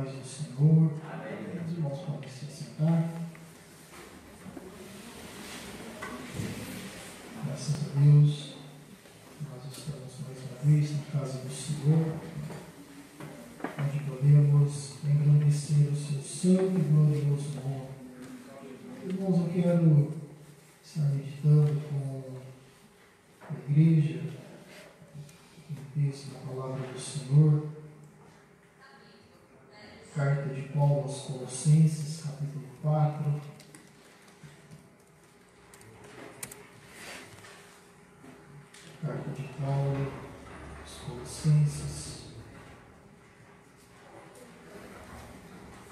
paz do Senhor. Amém. Os irmãos podem se sentar. Graças a Deus, nós estamos mais uma vez na casa do Senhor, onde podemos engrandecer o seu santo e glorioso nome. Irmãos, eu quero estar meditando com a igreja no texto da palavra do Senhor, carta de Paulo aos Colossenses, capítulo 4. Carta de Paulo aos Colossenses,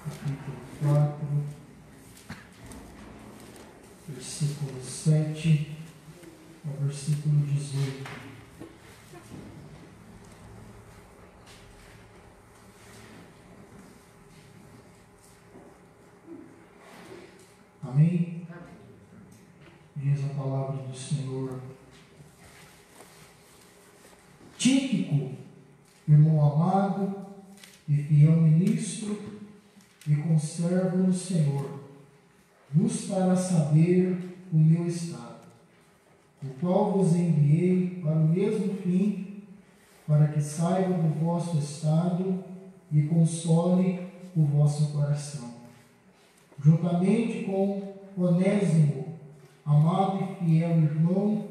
capítulo 4, versículo 7 ao versículo 18. Amém? Diz a palavra do Senhor. Tíquico, irmão amado e fiel ministro e conservo no Senhor, vos fará saber o meu estado, o qual vos enviei para o mesmo fim, para que saiba do vosso estado e console o vosso coração. Juntamente com Onésimo, amado e fiel irmão,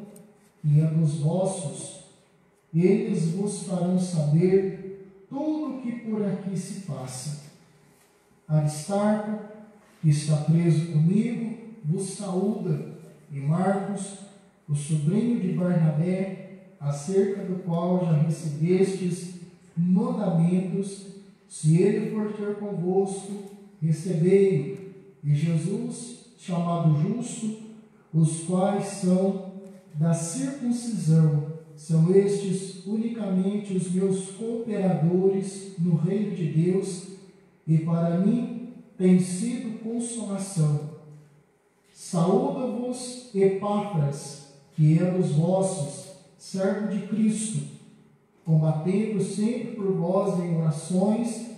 e é dos vossos, eles vos farão saber tudo o que por aqui se passa. Aristarco, que está preso comigo, vos saúda, e Marcos, o sobrinho de Barnabé, acerca do qual já recebestes mandamentos, se ele for ter convosco, recebei-o, e Jesus, chamado Justo, os quais são da circuncisão, são estes unicamente os meus cooperadores no reino de Deus, e para mim tem sido consolação. Saúda-vos Epáfras, que é dos vossos, servo de Cristo, combatendo sempre por vós em orações,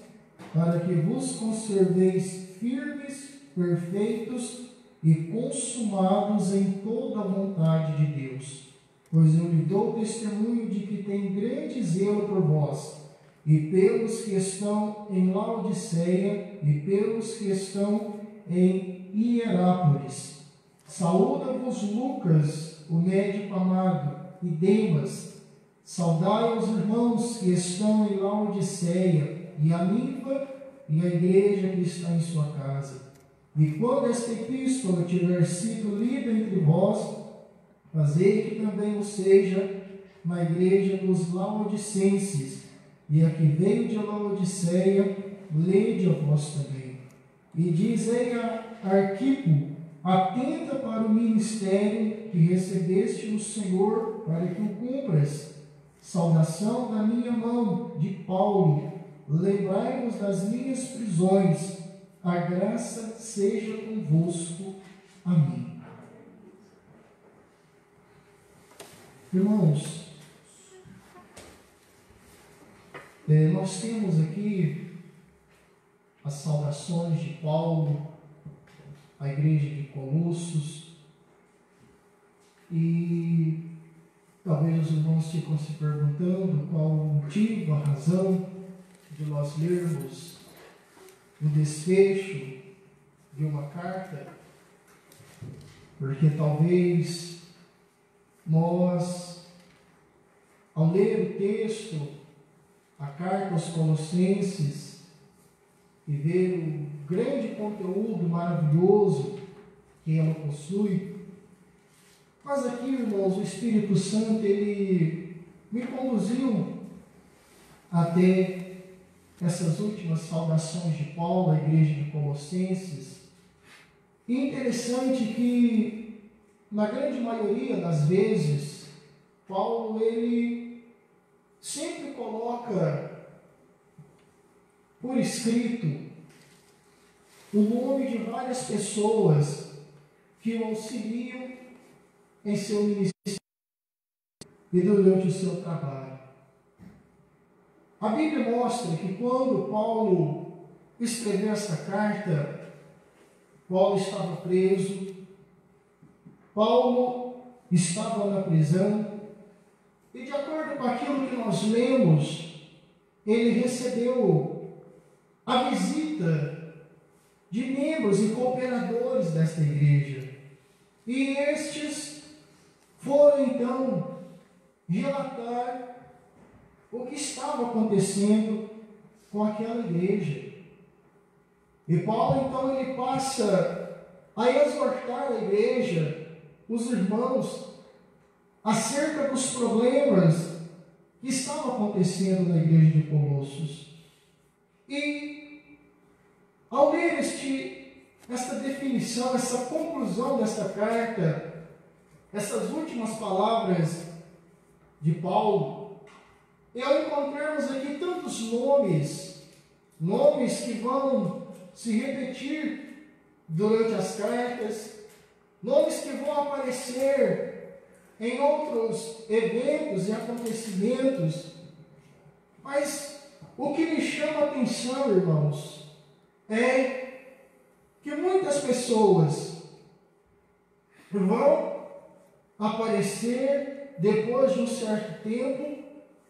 para que vos conserveis firmes, perfeitos e consumados em toda a vontade de Deus. Pois eu lhe dou testemunho de que tem grande zelo por vós, e pelos que estão em Laodiceia, e pelos que estão em Hierápolis. Saúda-vos Lucas, o médico amado, e Demas. Saudai aos irmãos que estão em Laodiceia, e a Ninfa, e a igreja que está em sua casa. E quando esta epístola tiver sido lida entre vós, fazei que também o seja na igreja dos Laodicenses, e a que veio de Laodiceia, lede a vós também. E dizei a Arquipo, atenta para o ministério que recebeste no Senhor, para que o cumpras. Saudação da minha mão, de Paulo. Lembrai-vos das minhas prisões. A graça seja convosco. Amém. Irmãos, nós temos aqui as saudações de Paulo à igreja de Colossos, e talvez os irmãos ficam se perguntando qual o motivo, a razão de nós lermos o desfecho de uma carta, porque talvez nós, ao ler o texto, a carta aos Colossenses, e ver o grande conteúdo maravilhoso que ela possui, mas aqui, irmãos, o Espírito Santo, ele me conduziu até essas últimas saudações de Paulo à igreja de Colossenses. E interessante que, na grande maioria das vezes, Paulo, ele sempre coloca por escrito o nome de várias pessoas que o auxiliam em seu ministério e durante o seu trabalho. A Bíblia mostra que quando Paulo escreveu essa carta, Paulo estava preso, Paulo estava na prisão, e de acordo com aquilo que nós lemos, ele recebeu a visita de membros e cooperadores desta igreja. E estes foram então relatar o que estava acontecendo com aquela igreja. E Paulo então ele passa a exortar a igreja, os irmãos, acerca dos problemas que estavam acontecendo na igreja de Colossos. E ao ler esta definição, essa conclusão desta carta, essas últimas palavras de Paulo, eu encontramos aqui tantos nomes que vão se repetir durante as cartas, nomes que vão aparecer em outros eventos e acontecimentos. Mas o que me chama a atenção, irmãos, é que muitas pessoas vão aparecer depois de um certo tempo,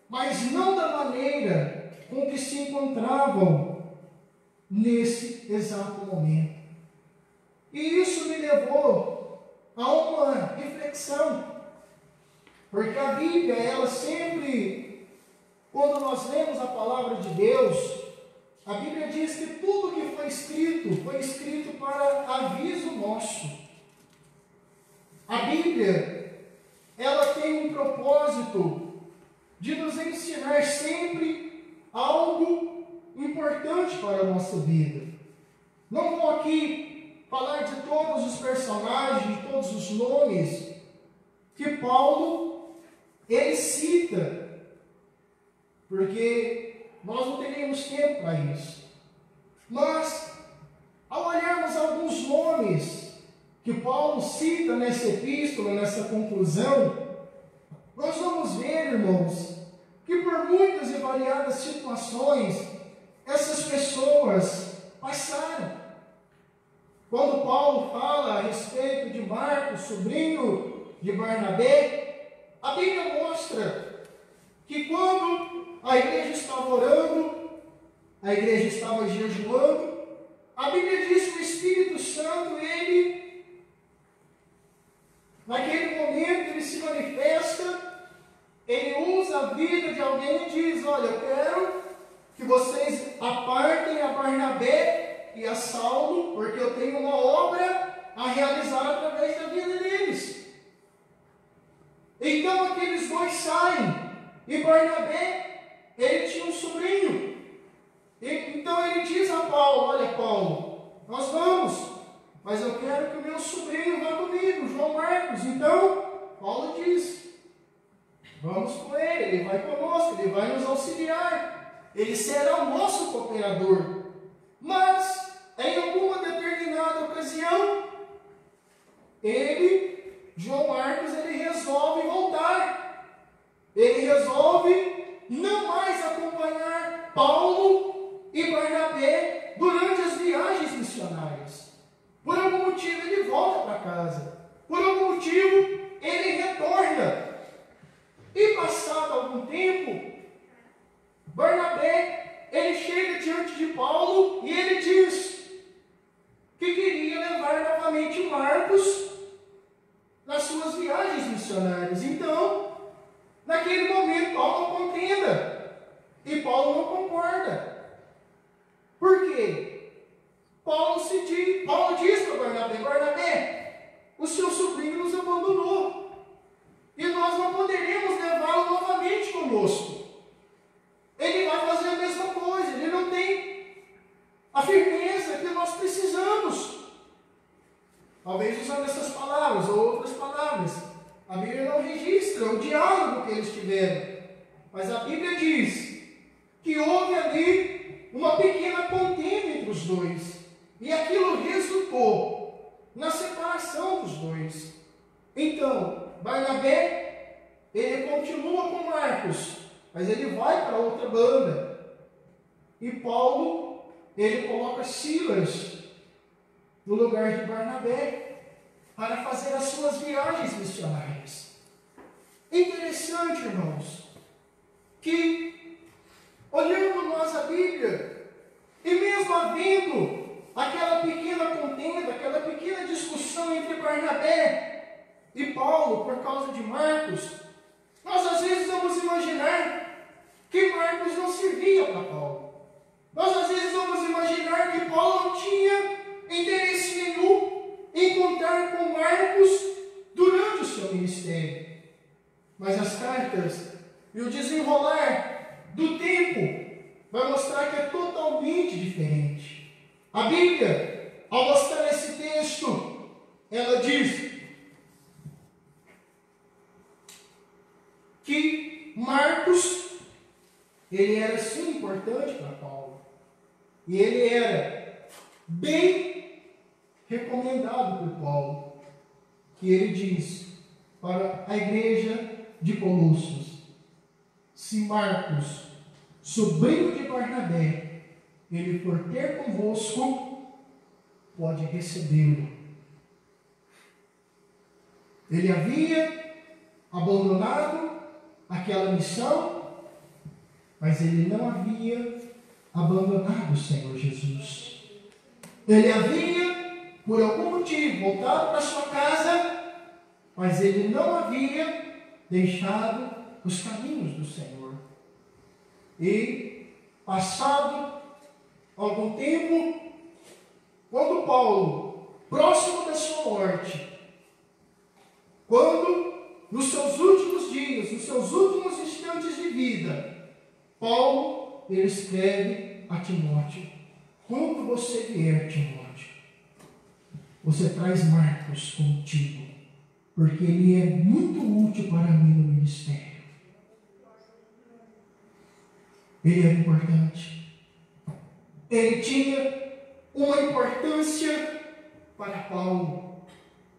mas não da maneira com que se encontravam nesse exato momento. E isso me levou a uma reflexão, porque a Bíblia, ela sempre, quando nós lemos a palavra de Deus, a Bíblia diz que tudo que foi escrito para aviso nosso. A Bíblia, ela tem um propósito de nos ensinar sempre algo importante para a nossa vida. Não vou aqui falar de todos os personagens, de todos os nomes que Paulo ele cita, porque nós não teríamos tempo para isso. Mas, ao olharmos alguns nomes que Paulo cita nessa epístola, nessa conclusão, nós vamos ver, irmãos, que por muitas e variadas situações, essas pessoas passaram. Quando Paulo fala a respeito de Marcos, sobrinho de Barnabé, a Bíblia mostra que quando a igreja estava orando, a igreja estava jejuando, a Bíblia diz que o Espírito Santo, ele, naquele momento, ele se manifesta, ele usa a vida de alguém e diz: olha, eu quero que vocês apartem a Barnabé e a Saulo, porque eu tenho uma obra a realizar através da vida deles. Então aqueles dois saem, e Barnabé, ele tinha um sobrinho. Então ele diz a Paulo: olha, Paulo, nós vamos, mas eu quero que o meu sobrinho vá comigo, João Marcos. Então Paulo diz: vamos com ele, ele vai conosco, ele vai nos auxiliar, ele será o nosso cooperador. Mas em alguma determinada ocasião, João Marcos, ele resolve voltar. Ele resolve não mais acompanhar Paulo e Barnabé durante as viagens missionárias. Por algum motivo ele volta para casa. Por algum motivo ele retorna. E passado algum tempo, Barnabé, ele chega diante de Paulo e ele diz que queria levar novamente Marcos nas suas viagens missionárias. Então, naquele momento, Paulo não contenda e Paulo não concorda. Por quê? Paulo diz para Barnabé: Barnabé, o seu sobrinho nos abandonou e nós não poderemos levá-lo novamente conosco. Ele vai fazer a mesma coisa, ele não tem a firmeza que nós precisamos. Talvez usando essas palavras ou outras palavras. A Bíblia não registra o diálogo que eles tiveram, mas a Bíblia diz que houve ali uma pequena contenda entre os dois, e aquilo resultou na separação dos dois. Então, Barnabé, ele continua com Marcos, mas ele vai para outra banda. E Paulo, ele coloca Silas no lugar de Barnabé para fazer as suas viagens missionárias. Interessante, irmãos, que olhando nós a Bíblia, e mesmo havendo aquela pequena contenda, aquela pequena discussão entre Barnabé e Paulo por causa de Marcos, nós às vezes vamos imaginar que Marcos não servia para Paulo. Nós às vezes vamos imaginar que Paulo não tinha interesse nenhum em contar com Marcos durante o seu ministério. Mas as cartas e o desenrolar do tempo vai mostrar que é totalmente diferente. A Bíblia, ao mostrar esse texto, ela diz que Marcos, ele era sim importante para Paulo. E ele era bem recomendado por Paulo. Que ele diz para a igreja de Colossos: se Marcos, sobrinho de Barnabé, ele for ter convosco, pode recebê-lo. Ele havia abandonado aquela missão, mas ele não havia abandonado o Senhor Jesus. Ele havia, por algum motivo, voltado para sua casa, mas ele não havia deixado os caminhos do Senhor. E, passado algum tempo, quando Paulo, próximo da sua morte, quando nos seus últimos dias, nos seus últimos instantes de vida, Paulo, ele escreve a Timóteo: quando você vier, Timóteo, você traz Marcos contigo, porque ele é muito útil para mim no ministério. Ele era importante. Ele tinha uma importância para Paulo.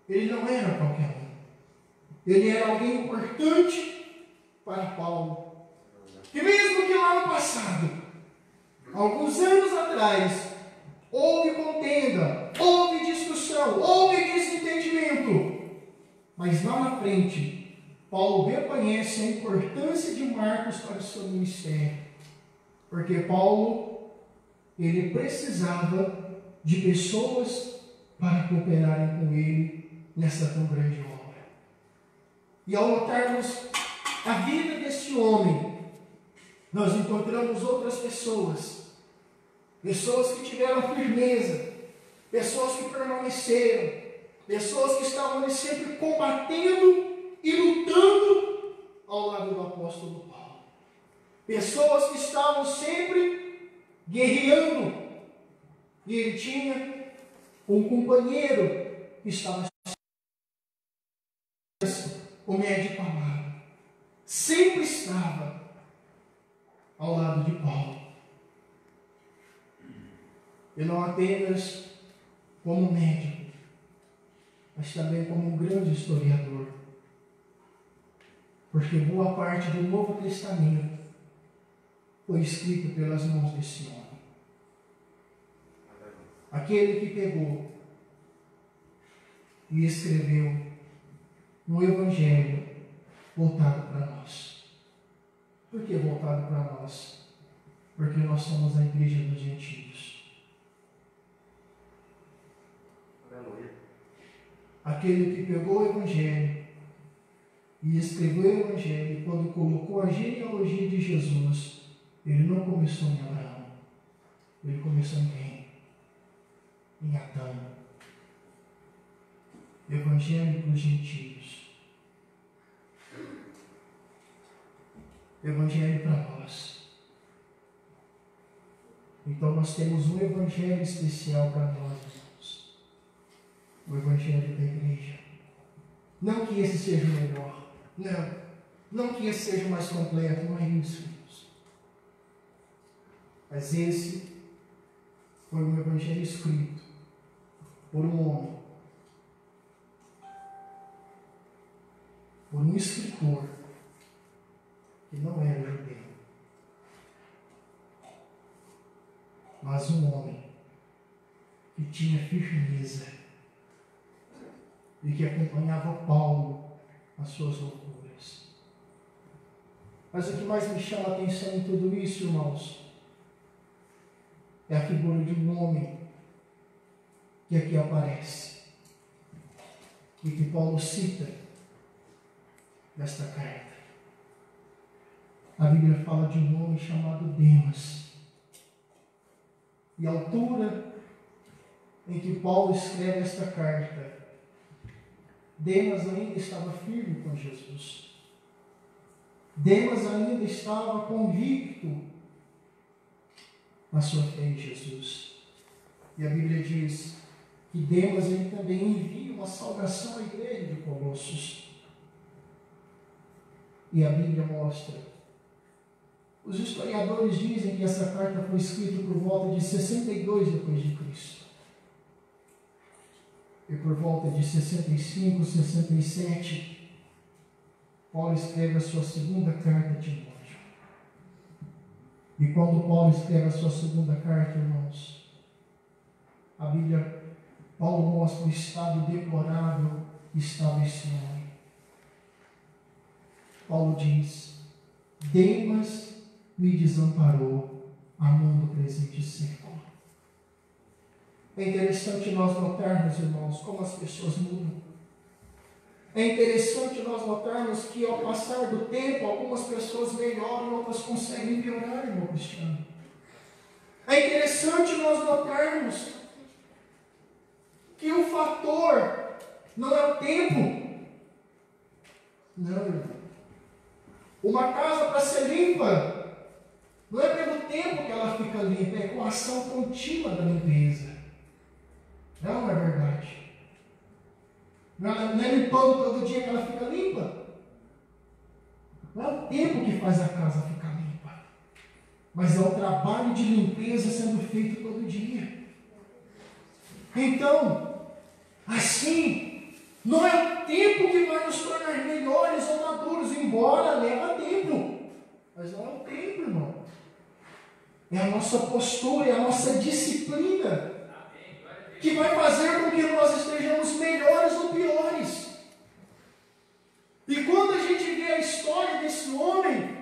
Ele não era qualquer um. Ele era alguém importante para Paulo. E mesmo que lá no passado, alguns anos atrás, houve contenda, houve discussão, houve desentendimento, mas lá na frente, Paulo reconhece a importância de Marcos para o seu ministério. Porque Paulo, ele precisava de pessoas para cooperarem com ele nessa tão grande obra. E ao notarmos a vida desse homem, nós encontramos outras pessoas. Pessoas que tiveram firmeza, pessoas que permaneceram, pessoas que estavam ali sempre combatendo e lutando ao lado do apóstolo Paulo. Pessoas que estavam sempre guerreando. E ele tinha um companheiro que estava, o médico amado, sempre estava ao lado de Paulo. E não apenas como médico, mas também como um grande historiador. Porque boa parte do Novo Testamento foi escrito pelas mãos desse homem. Aquele que pegou e escreveu um evangelho voltado para nós. Por que voltado para nós? Porque nós somos a igreja dos gentios. Aleluia. Aquele que pegou o evangelho e escreveu o evangelho, e quando colocou a genealogia de Jesus, ele não começou em Abraão, ele começou em quem? Em Adão. Evangelho para os gentios. Evangelho para nós. Então nós temos um evangelho especial para nós, irmãos. O evangelho da igreja. Não que esse seja o melhor. Não que esse seja o mais completo. Não é isso, irmãos. Mas esse foi um evangelho escrito por um homem, por um escritor que não era judeu. mas um homem que tinha firmeza e que acompanhava Paulo nas suas loucuras. Mas o que mais me chama a atenção em tudo isso, irmãos, é a figura de um homem que aqui aparece e que Paulo cita nesta carta. A Bíblia fala de um homem chamado Demas. E a altura em que Paulo escreve esta carta, Demas ainda estava firme com Jesus. Demas ainda estava convicto na sua fé em Jesus. E a Bíblia diz que Demas ele também envia uma saudação à igreja de Colossos. E a Bíblia mostra. Os historiadores dizem que essa carta foi escrita por volta de 62 depois de Cristo. E por volta de 65, 67, Paulo escreve a sua segunda carta a Timóteo. E quando Paulo escreve a sua segunda carta, irmãos, a Bíblia, Paulo mostra o estado deplorável que estava esse homem. Paulo diz: Demas me desamparou, amando o presente século. É interessante nós notarmos, irmãos, como as pessoas mudam. É interessante nós notarmos que ao passar do tempo, algumas pessoas melhoram e outras conseguem piorar, irmão Cristiano. É interessante nós notarmos que o fator não é o tempo. Não, irmão. Uma casa para ser limpa não é pelo tempo que ela fica limpa, é com a ação contínua da limpeza. Não é verdade. Não é limpando todo dia que ela fica limpa. Não é o tempo que faz a casa ficar limpa, mas é o trabalho de limpeza sendo feito todo dia. Então, assim, não é o tempo que vai nos tornar melhores ou maduros, embora leva tempo. Mas não é o tempo, irmão. É a nossa postura, é a nossa disciplina que vai fazer com que nós estejamos melhores ou piores. E quando a gente vê a história desse homem,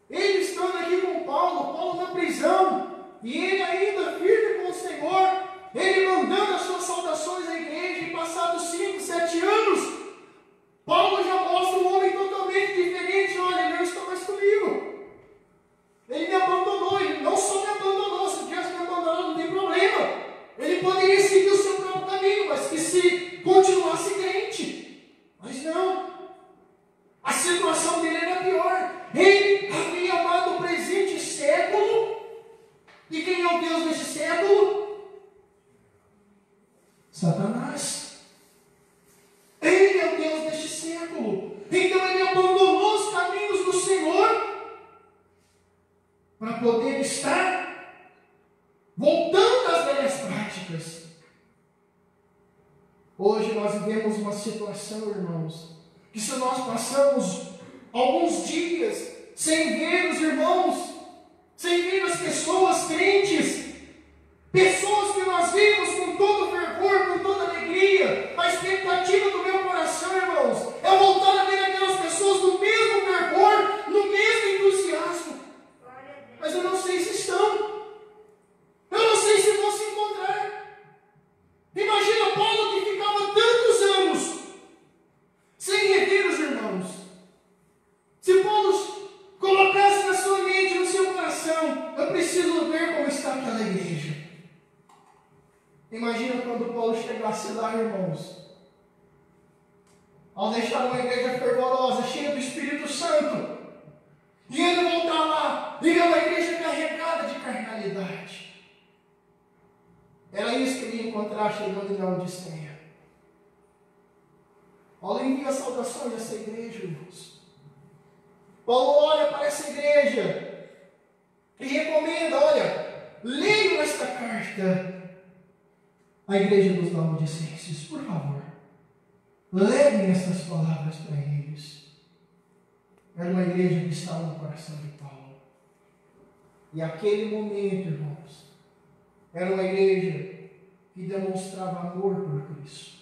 ele estando aqui com Paulo na prisão, e ele ainda firme com o Senhor, ele mandando as suas saudações à igreja, e passados 5, 7 anos, Paulo já mostra um homem totalmente diferente. Olha, ele não está mais comigo. Ele me abandonou, ele não só me abandonou, se tivesse me abandonado não tem problema. Ele poderia seguir o seu próprio caminho, mas que se continuasse crente. Mas não. A situação dele era pior. Ele havia amado o presente século. E quem é o Deus desse século? Satanás. Ele é o Deus deste século. Então ele abandonou os caminhos do Senhor para poder estar voltando às velhas práticas. Hoje nós vivemos uma situação, irmãos, que se nós passamos alguns dias sem ver os irmãos, sem ver as pessoas crentes, pessoas que nós vimos com todo fervor, com toda alegria, a expectativa do meu coração, irmãos, é voltar a ver aquelas pessoas no mesmo fervor, no mesmo entusiasmo. Mas eu não sei se estão. Eu não sei se vão se encontrar. Imagina Paulo que ficava tantos anos sem rever os irmãos. Se Paulo colocasse na sua mente, no seu coração, eu preciso ver como está aquela igreja. Imagina quando Paulo chegasse lá, irmãos, ao deixar uma igreja fervorosa, cheia do Espírito Santo, e ele voltar lá e ver uma igreja carregada de carnalidade. Era isso que ele ia encontrar chegando em Laodiceia. Paulo envia saudações a essa igreja, irmãos. Paulo olha para essa igreja e recomenda, olha, leiam esta carta à igreja dos Laodicenses, por favor. Levem essas palavras para eles. Era uma igreja que estava no coração de Paulo. E aquele momento, irmãos, Era uma igreja que demonstrava amor por Cristo.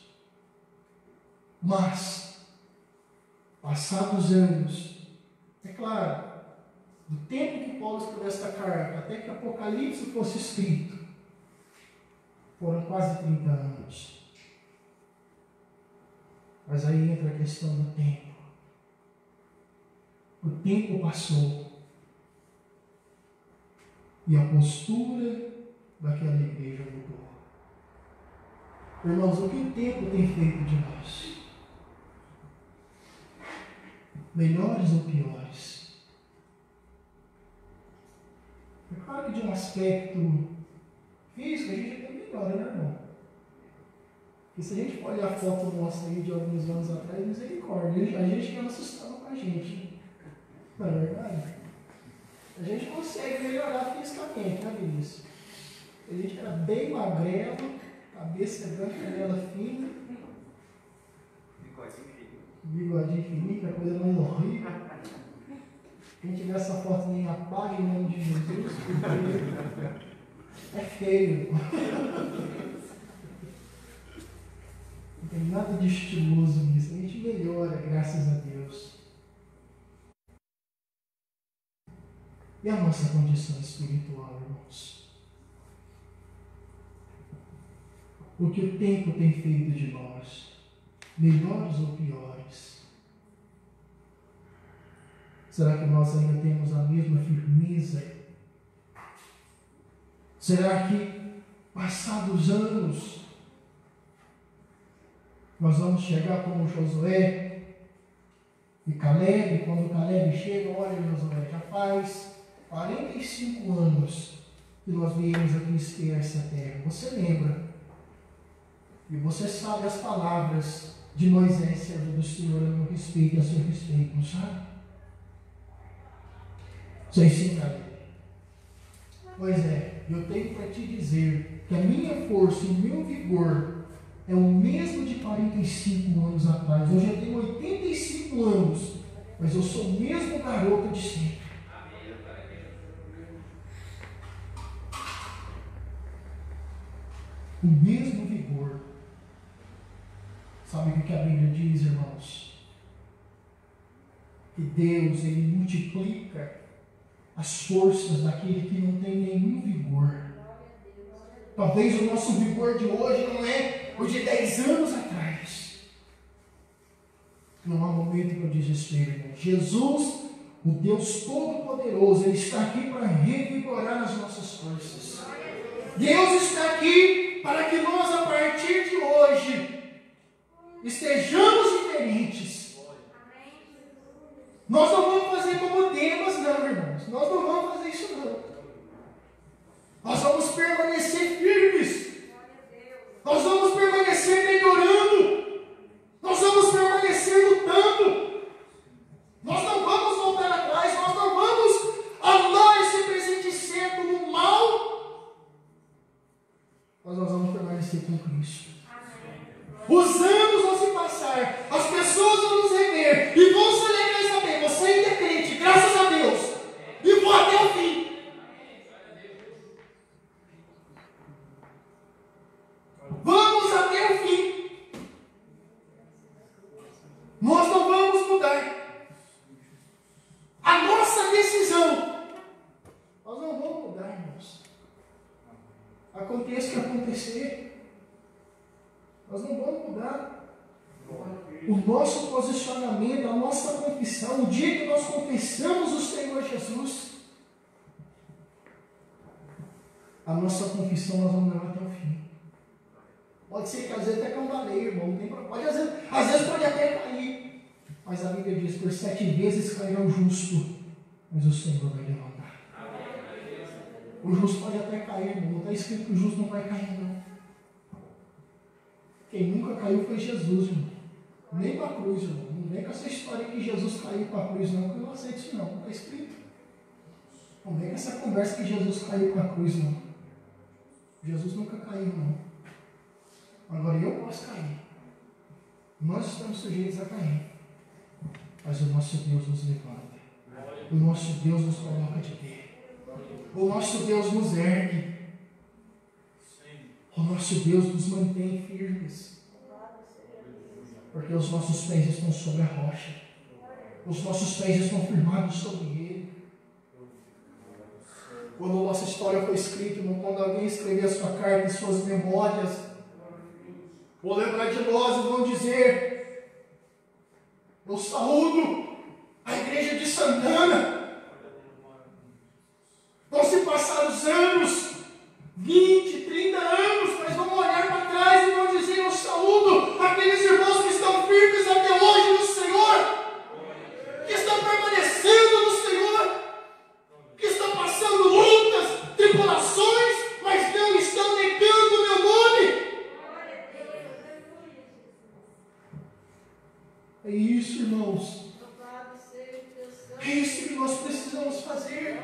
Mas, passados anos, é claro, do tempo que Paulo escreveu esta carta até que Apocalipse fosse escrito, foram quase 30 anos. Mas aí entra a questão do tempo. O tempo passou. E a postura daquela igreja mudou. Irmãos, o que o tempo tem feito de nós? Melhores ou piores? É claro que de um aspecto físico a gente até melhora, né, irmão? Porque se a gente for olhar a foto nossa aí de alguns anos atrás, misericórdia, a gente não assustava com a gente. Não é verdade? A gente consegue melhorar fisicamente, né, Vinícius? A gente era bem magrelo, cabeça branca, canela fina. Bigodinho fininho, que é a coisa mais horrível. Quem tiver essa foto nem apague em nome de Jesus, porque é feio. Não tem nada de estiloso nisso. A gente melhora, graças a Deus. E a nossa condição espiritual, irmãos? O que o tempo tem feito de nós? Melhores ou piores? Será que nós ainda temos a mesma firmeza? Será que, passados anos, nós vamos chegar como Josué e Caleb? Quando Caleb chega, olha, Josué, já faz 45 anos que nós viemos aqui espiar essa terra. Você lembra? E você sabe as palavras de Moisés, servo do Senhor, a meu respeito e a seu respeito, não sabe? Você ensina ele. Pois é, eu tenho para te dizer que a minha força e o meu vigor é o mesmo de 45 anos atrás. Hoje eu tenho 85 anos, mas eu sou o mesmo garoto de sempre. O mesmo vigor. Sabe o que a Bíblia diz, irmãos? Que Deus, Ele multiplica as forças daquele que não tem nenhum vigor. Talvez o nosso vigor de hoje não é o de 10 anos atrás. Não há momento para o desespero, irmão. Jesus, o Deus Todo-Poderoso, Ele está aqui para revigorar as nossas forças. Deus está aqui para que nós, a partir de hoje, estejamos diferentes. Nós não vamos fazer como Demas, não, irmãos. Nós não vamos fazer isso, não. Nós vamos permanecer firmes. Nós vamos permanecer melhorando. Nós vamos permanecer lutando. Nós não vamos voltar atrás. Nós não vamos amar esse presente século mal. Mas nós vamos permanecer com Cristo. Os anos vão se passar. As pessoas vão nos rever. E vão se alegrar e saber. Você ainda é crente, graças a Deus. E vou até o fim. Vamos até o fim. Nós não vamos mudar. A nossa decisão. Nós não vamos mudar, irmãos. Aconteça o que acontecer, nós não vamos mudar. O nosso posicionamento, a nossa confissão, o dia que nós confessamos o Senhor Jesus, a nossa confissão nós vamos levar até o fim. Pode ser que às vezes até cambaleie, irmão. Não tem problema. Às vezes pode até cair. Mas a Bíblia diz: por 7 vezes cairá o justo, mas o Senhor vai levantar. O justo pode até cair, irmão. Não está escrito que o justo não vai cair, não. Quem nunca caiu foi Jesus, irmão. Nem para a cruz, irmão. Não vem com essa história que Jesus caiu para a cruz, não, porque eu não aceito isso, não. Não está escrito. Não vem com essa conversa que Jesus caiu para a cruz, não. Jesus nunca caiu, não. Agora eu posso cair. Nós estamos sujeitos a cair. Mas o nosso Deus nos levanta. O nosso Deus nos coloca de pé. O nosso Deus nos ergue. nosso Deus nos mantém firmes. Porque os nossos pés estão sobre a rocha. Os nossos pés estão firmados sobre Ele. Quando a nossa história foi escrita, quando alguém escrever a sua carta e suas memórias, vou lembrar de nós e vão dizer: eu saúdo a igreja de Santana. Vão se passar os anos, 20, 30 anos, mas vão olhar para trás e vão dizer: eu saúdo aqueles irmãos que estão firmes até hoje no Senhor, que estão permanecendo no Senhor, que estão passando lutas, tribulações, mas não estão negando o meu nome. É isso, irmãos. É isso que nós precisamos fazer.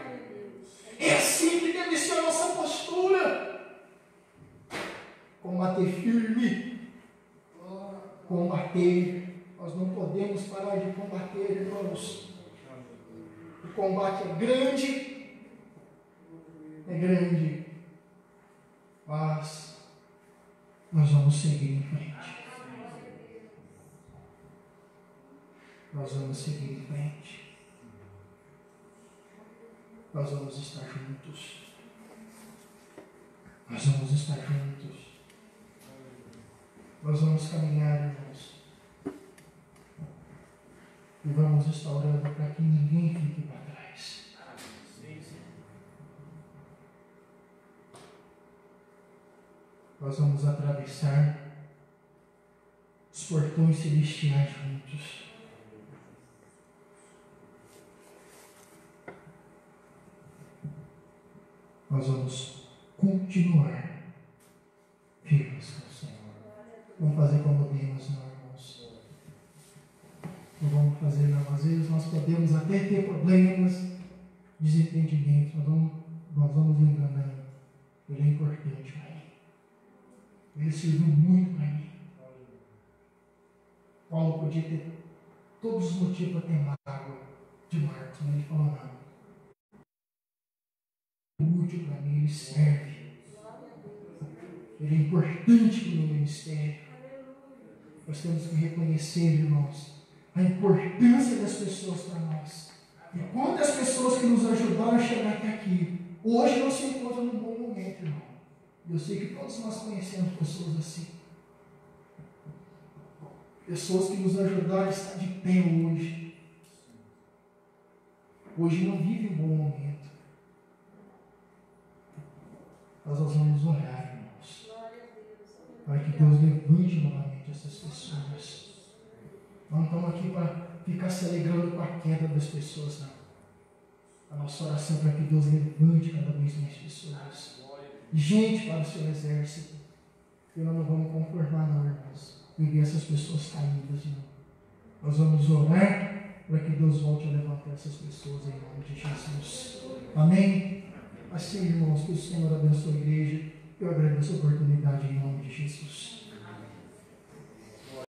É assim que deve ser a nossa postura. Combater firme. Combater. Nós não podemos parar de combater, irmãos. O combate é grande. É grande. Mas nós vamos seguir em frente. Nós vamos seguir em frente. Nós vamos estar juntos. Nós vamos estar juntos. Nós vamos caminhar, irmãos. E vamos estar orando para que ninguém fique para trás. Nós vamos atravessar os portões celestiais juntos. Nós vamos continuar firmes com o Senhor. Vamos fazer como Deus, não, irmãos. Não vamos fazer, não. Às vezes nós podemos até ter problemas, desentendimentos, mas nós vamos enganando. Ele é importante para mim. Ele serviu muito para mim. Paulo podia ter todos os motivos para ter mágoa de Marcos, mas ele falou: não. Útil para mim, ele serve. Ele é importante para o meu ministério. Nós temos que reconhecer, irmãos, a importância das pessoas para nós. E quantas pessoas que nos ajudaram a chegar até aqui, hoje não se encontram num bom momento, irmão. Eu sei que todos nós conhecemos pessoas assim. Pessoas que nos ajudaram a estar de pé hoje. Hoje não vivem um bom momento. Nós vamos orar, irmãos, para que Deus levante novamente essas pessoas. Não estamos aqui para ficar se alegrando com a queda das pessoas, não. A nossa oração é para que Deus levante cada vez mais pessoas. Gente para o seu exército. E nós não vamos conformar, não, irmãos, e ver essas pessoas caídas, não. Nós vamos orar para que Deus volte a levantar essas pessoas em nome de Jesus. Amém? Assim, irmãos, que o Senhor abençoe a igreja. Eu agradeço a oportunidade em nome de Jesus.